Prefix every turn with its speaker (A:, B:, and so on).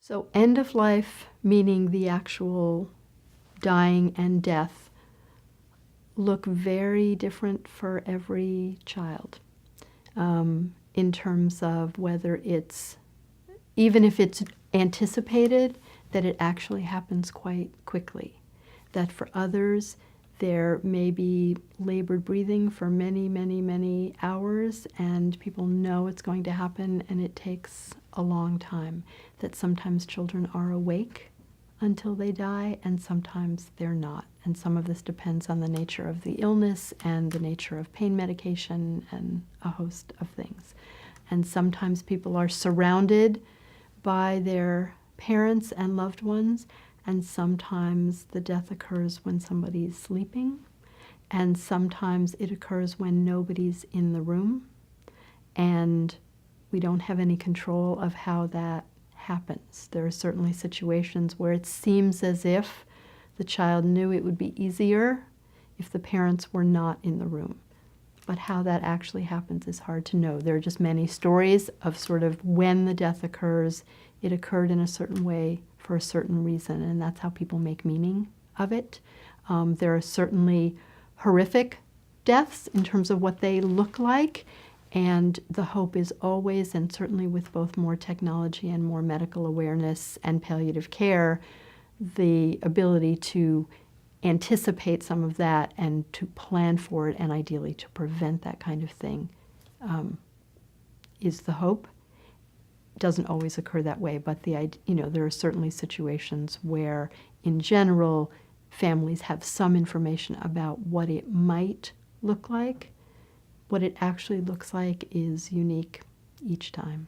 A: So end of life, meaning the actual dying and death, look very different for every child, in terms of whether it's, even if it's anticipated, that it actually happens quite quickly. That for others, there may be labored breathing for many, many, many hours, and people know it's going to happen, and it takes a long time. That sometimes children are awake until they die, and sometimes they're not. And some of this depends on the nature of the illness and the nature of pain medication and a host of things. And sometimes people are surrounded by their parents and loved ones, and sometimes the death occurs when somebody's sleeping, and sometimes it occurs when nobody's in the room, and we don't have any control of how that happens. There are certainly situations where it seems as if the child knew it would be easier if the parents were not in the room. But how that actually happens is hard to know. There are just many stories of sort of when the death occurs, it occurred in a certain way for a certain reason, and that's how people make meaning of it. There are certainly horrific deaths in terms of what they look like, and the hope is always, and certainly with both more technology and more medical awareness and palliative care, the ability to anticipate some of that and to plan for it, and ideally to prevent that kind of thing, is the hope. Doesn't always occur that way, but there are certainly situations where, in general, families have some information about what it might look like. What it actually looks like is unique each time.